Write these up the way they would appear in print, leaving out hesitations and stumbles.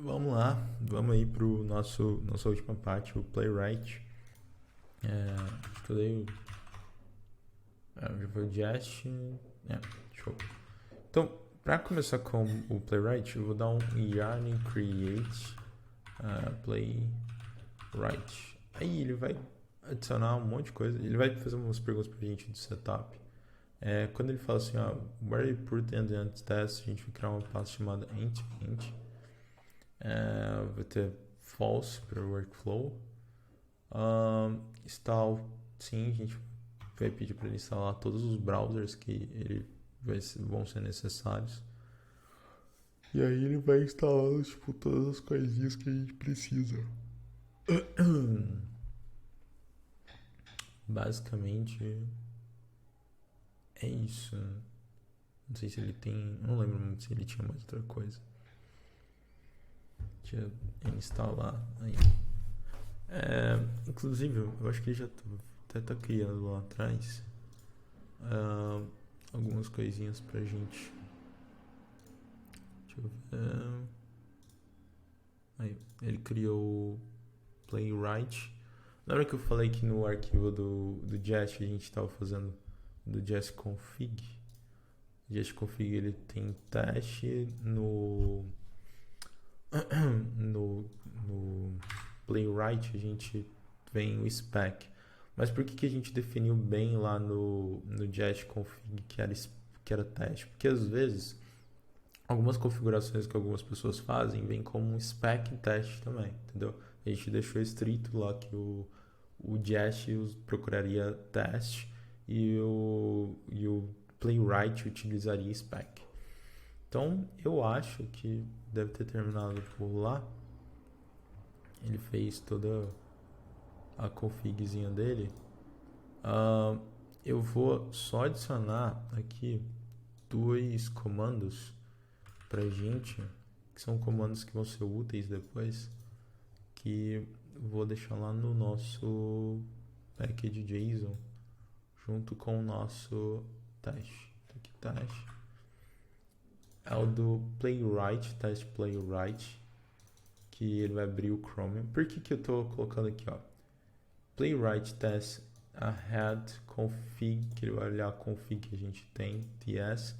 Vamos lá, vamos aí pro nossa última parte, o Playwright. Estudei já foi o Jest. Show. Então, para começar com o Playwright, eu vou dar um yarn create Playwright. Aí ele vai adicionar um monte de coisa, ele vai fazer umas perguntas pra gente do setup. Quando ele fala assim, where you put and the test, a gente vai criar uma pasta chamada int. Vai ter false para o workflow. Install, sim, a gente vai pedir para ele instalar todos os browsers que vão ser necessários. E aí ele vai instalar todas as coisinhas que a gente precisa. Basicamente é isso. Não sei se ele tem. Não lembro muito se ele tinha mais outra coisa. Deixa eu instalar aí. Inclusive, eu acho que ele já até tá criando lá atrás algumas coisinhas pra gente. Deixa eu ver. Aí, ele criou o Playwright. Lembra que eu falei que no arquivo do Jest a gente tava fazendo do Jest config? O Jest config ele tem teste no Playwright a gente vem o spec. Mas por que a gente definiu bem lá no Jest config que era teste? Porque às vezes algumas configurações que algumas pessoas fazem vem como um spec teste também, entendeu? A gente deixou estrito lá que o Jest procuraria teste e o Playwright utilizaria spec. Então eu acho que deve ter terminado por lá. Ele fez toda a configzinha dele. Eu vou só adicionar aqui dois comandos pra gente, que são comandos que vão ser úteis depois, que vou deixar lá no nosso package JSON junto com o nosso teste. Aqui, teste. É o do Playwright, teste Playwright, que ele vai abrir o Chromium. Por que eu estou colocando aqui, Playwright test ahead config, que ele vai olhar a config que a gente tem, ts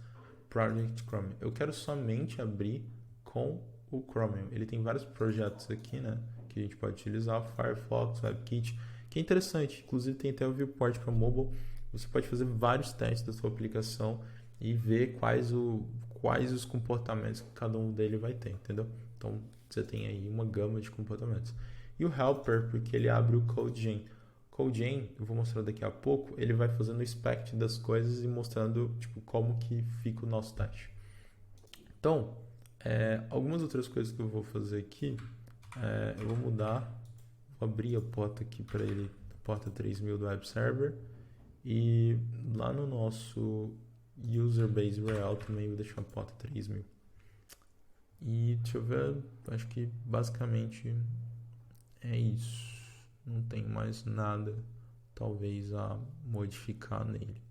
project Chromium. Eu quero somente abrir com o Chromium. Ele tem vários projetos aqui, né, que a gente pode utilizar, Firefox, WebKit, que é interessante. Inclusive tem até o viewport para mobile. Você pode fazer vários testes da sua aplicação e ver quais os comportamentos que cada um dele vai ter, entendeu? Então você tem aí uma gama de comportamentos. E o helper, porque ele abre o CodeGen. CodeGen, eu vou mostrar daqui a pouco, ele vai fazendo o inspect das coisas e mostrando como que fica o nosso teste. Então, algumas outras coisas que eu vou fazer aqui, eu vou mudar, vou abrir a porta aqui para ele, a porta 3000 do Web Server, e lá no nosso User Base URL também vou deixar a porta 3000. E deixa eu ver, acho que basicamente é isso. Não tem mais nada, talvez, a modificar nele.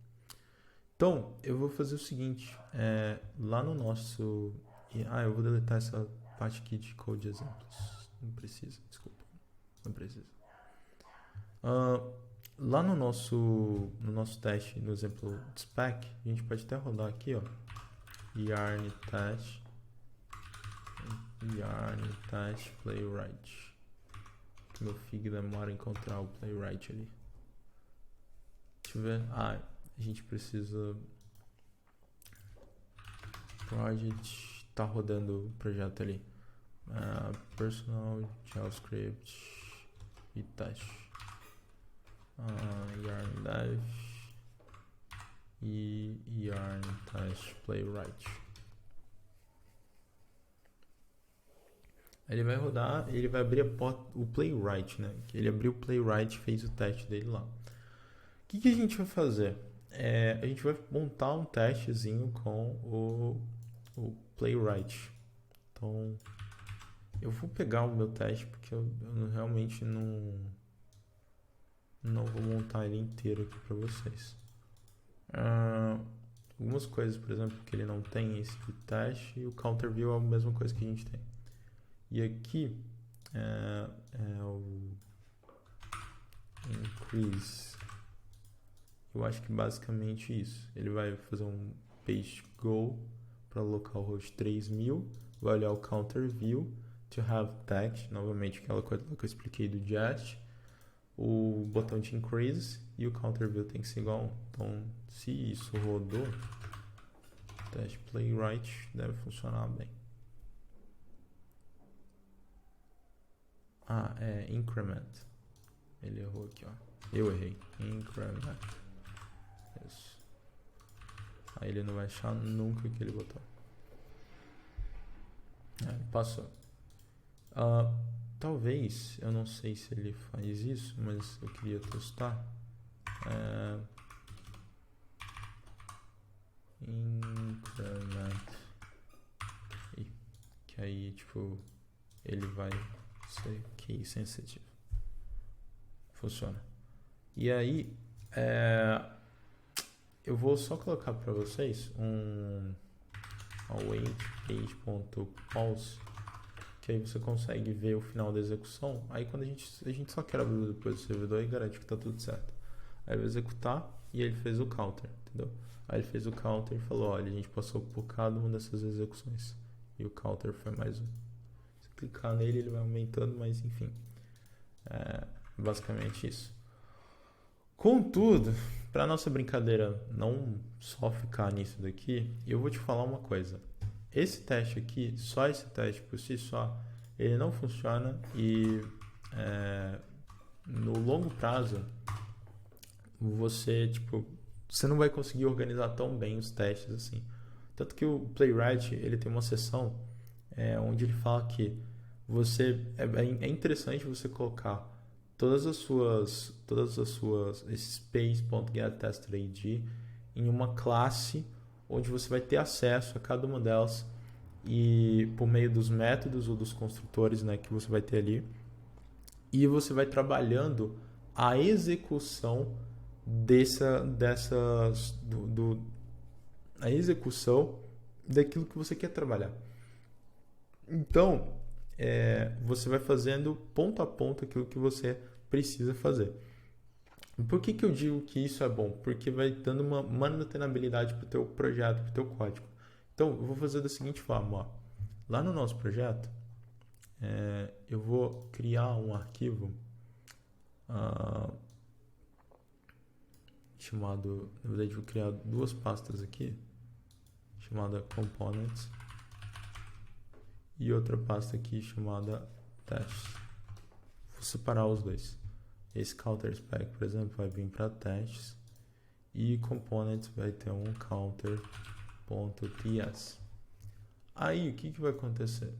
Então, eu vou fazer o seguinte, lá no nosso... eu vou deletar essa parte aqui de code exemplos. Não precisa, desculpa. Não precisa. Lá no nosso teste, no exemplo de spec, a gente pode até rodar aqui, yarn test playwright. Meu fig demora a encontrar o playwright ali. Deixa eu ver. A gente precisa... Project, tá rodando o projeto ali. Personal, JavaScript e teste. Yarn dev e yarn test playwright. Ele vai rodar, ele vai abrir o Playwright, né? Ele abriu o Playwright e fez o teste dele lá. O que a gente vai fazer? A gente vai montar um testezinho com o Playwright. Então, eu vou pegar o meu teste porque eu realmente não vou montar ele inteiro aqui para vocês. Algumas coisas, por exemplo, que ele não tem esse teste, e o counter view é a mesma coisa que a gente tem. E aqui é o increase. Eu acho que basicamente isso. Ele vai fazer um paste go para localhost 3000, vai olhar o counter view to have text, novamente aquela coisa que eu expliquei do JET, o botão de increase e o counter view tem que ser igual a 1. Então, se isso rodou, o teste playwright deve funcionar bem. É increment. Ele errou aqui, ó. Eu errei. Increment. Isso. Aí ele não vai achar nunca que ele botou. Passou. Talvez, eu não sei se ele faz isso, mas eu queria testar. Increment. Que aí, tipo, ele vai ser key sensitive. Funciona. E aí, eu vou só colocar para vocês um await page.pause, que aí você consegue ver o final da execução. Aí quando a gente só quer abrir depois do servidor e garante que tá tudo certo. Aí vai executar e ele fez o counter, entendeu? Aí ele fez o counter e falou, olha, a gente passou por cada uma dessas execuções. E o counter foi mais um. Se clicar nele, ele vai aumentando, mas enfim. Basicamente isso. Contudo, para nossa brincadeira não só ficar nisso daqui, eu vou te falar uma coisa. Esse teste aqui, só esse teste por si só, ele não funciona e no longo prazo você não vai conseguir organizar tão bem os testes assim. Tanto que o Playwright, ele tem uma seção onde ele fala que é interessante você colocar todas as suas space.getTestedID em uma classe onde você vai ter acesso a cada uma delas e por meio dos métodos ou dos construtores, né, que você vai ter ali, e você vai trabalhando a execução a execução daquilo que você quer trabalhar. Então, você vai fazendo ponto a ponto aquilo que você precisa fazer. Por que eu digo que isso é bom? Porque vai dando uma manutenabilidade para o teu projeto, para o teu código. Então, eu vou fazer da seguinte forma. Ó. Lá no nosso projeto, eu vou criar um arquivo chamado... Na verdade, eu vou criar duas pastas aqui, chamada components, e outra pasta aqui chamada testes. Vou separar os dois. Esse counter spec, por exemplo, vai vir para testes e components vai ter um counter.ts. Aí, o que vai acontecer?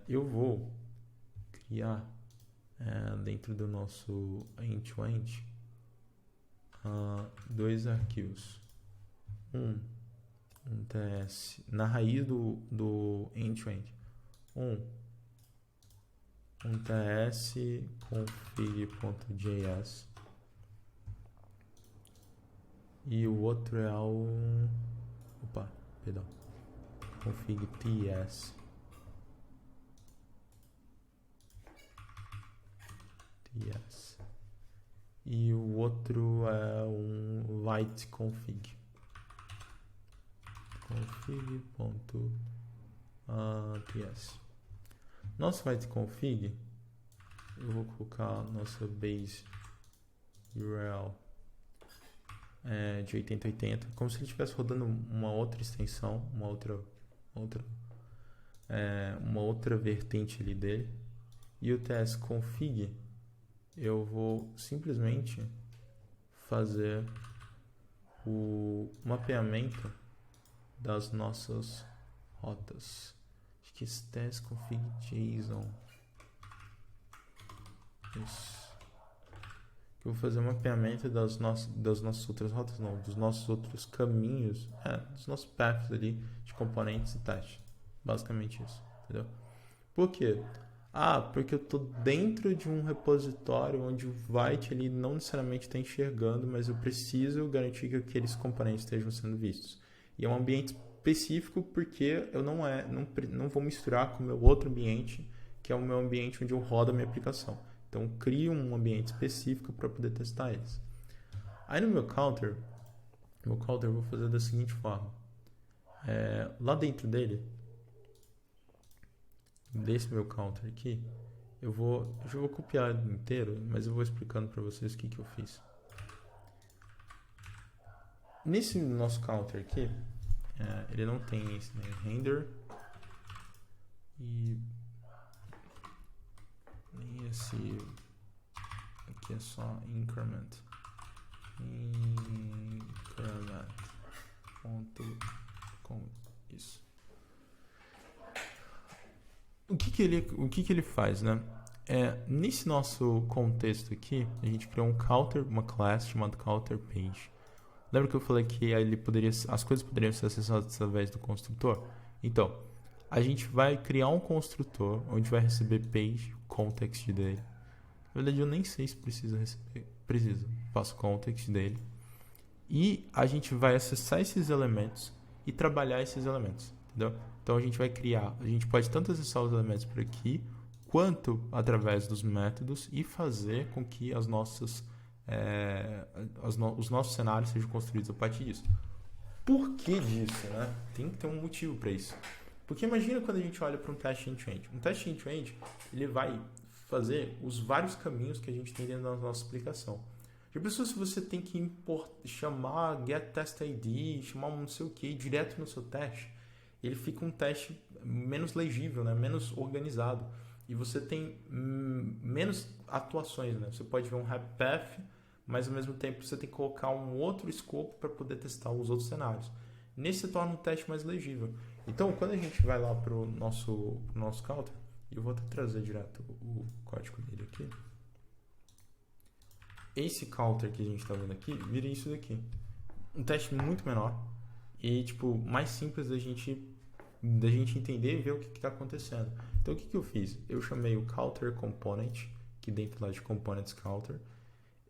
Eu vou criar dentro do nosso end-to-end dois arquivos. Um TS na raiz do end-to-end. Um TS config.js e o outro é config.ts. E o outro é um light config. config.ts. Nosso light config, eu vou colocar nossa base URL de 8080, como se ele estivesse rodando uma outra extensão, uma outra vertente ali dele. E o tsconfig, eu vou simplesmente fazer o mapeamento das nossas rotas. Acho que esse tsconfig JSON. Isso. Eu vou fazer um mapeamento das nossas outras rotas, não, dos nossos outros caminhos, dos nossos paths ali de componentes e testes. Basicamente isso, entendeu? Por quê? Porque eu estou dentro de um repositório onde o Vite ali não necessariamente está enxergando, mas eu preciso garantir que aqueles componentes estejam sendo vistos. E é um ambiente específico porque eu não vou misturar com o meu outro ambiente, que é o meu ambiente onde eu rodo a minha aplicação. Então, eu crio um ambiente específico para poder testar eles. Aí no meu counter eu vou fazer da seguinte forma. Lá dentro desse meu counter aqui, eu já vou copiar inteiro, mas eu vou explicando para vocês o que eu fiz. Nesse nosso counter aqui, ele não tem esse render e nem esse aqui é só increment ponto com isso. O que ele faz, né? Nesse nosso contexto aqui, a gente criou um counter, uma class chamada counter page. Lembra que eu falei que as coisas poderiam ser acessadas através do construtor? Então, a gente vai criar um construtor onde vai receber page, context dele. Na verdade, eu nem sei se precisa receber. Precisa. Faço context dele. E a gente vai acessar esses elementos e trabalhar esses elementos. Entendeu? Então, a gente pode tanto acessar os elementos por aqui, quanto através dos métodos e fazer com que os nossos cenários sejam construídos a partir disso. Por que disso, né? Tem que ter um motivo para isso. Porque imagina quando a gente olha para um teste end-to-end. Um teste end-to-end, ele vai fazer os vários caminhos que a gente tem dentro da nossa aplicação. Já pensou se você tem que chamar getTestID, chamar um não sei o que direto no seu teste? Ele fica um teste menos legível, né? Menos organizado. E você tem menos atuações, né? Você pode ver um HapPath, mas ao mesmo tempo você tem que colocar um outro escopo para poder testar os outros cenários. Nesse se torna um teste mais legível. Então, quando a gente vai lá para o nosso counter, eu vou até trazer direto o código dele aqui. Esse counter que a gente está vendo aqui, vira isso daqui. Um teste muito menor e mais simples da gente entender e ver o que está acontecendo. Então, o que eu fiz? Eu chamei o counter component, que dentro lá de components counter.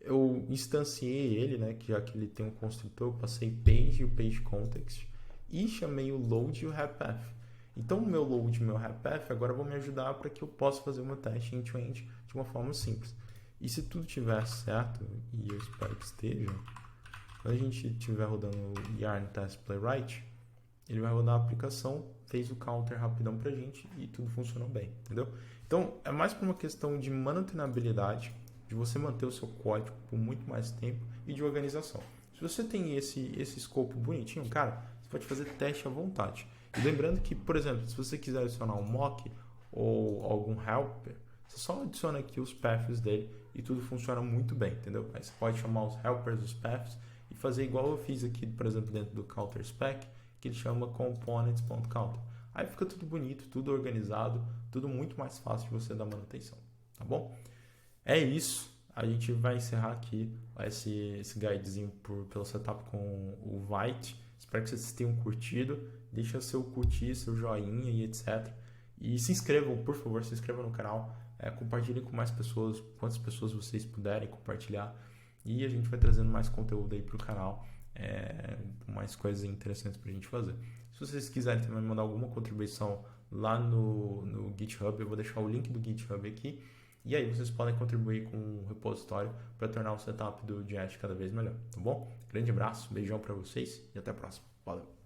Eu instanciei ele, né, que já que ele tem um construtor, eu passei page e o page context e chamei o load e o HapPath. Então, o meu load e o meu HapPath agora vão me ajudar para que eu possa fazer o meu teste end-to-end de uma forma simples. E se tudo estiver certo, e eu espero que esteja, quando a gente estiver rodando o yarn test playwright, ele vai rodar a aplicação, fez o counter rapidão pra gente e tudo funcionou bem, entendeu? Então, é mais por uma questão de manutenabilidade, de você manter o seu código por muito mais tempo e de organização. Se você tem esse escopo bonitinho, cara, você pode fazer teste à vontade. E lembrando que, por exemplo, se você quiser adicionar um mock ou algum helper, você só adiciona aqui os paths dele e tudo funciona muito bem, entendeu? Aí você pode chamar os helpers, os paths e fazer igual eu fiz aqui, por exemplo, dentro do counter spec, que ele chama components.counter. Aí fica tudo bonito, tudo organizado, tudo muito mais fácil de você dar manutenção, tá bom? É isso, a gente vai encerrar aqui esse guidezinho pelo setup com o Vite. Espero que vocês tenham curtido, deixa seu curtir, seu joinha e etc. E se inscrevam, por favor, se inscrevam no canal, compartilhem com mais pessoas, quantas pessoas vocês puderem compartilhar. E a gente vai trazendo mais conteúdo aí pro canal, mais coisas interessantes pra gente fazer. Se vocês quiserem também mandar alguma contribuição lá no GitHub, eu vou deixar o link do GitHub aqui. E aí vocês podem contribuir com o repositório para tornar o setup do Jest cada vez melhor, tá bom? Grande abraço, beijão para vocês e até a próxima. Valeu!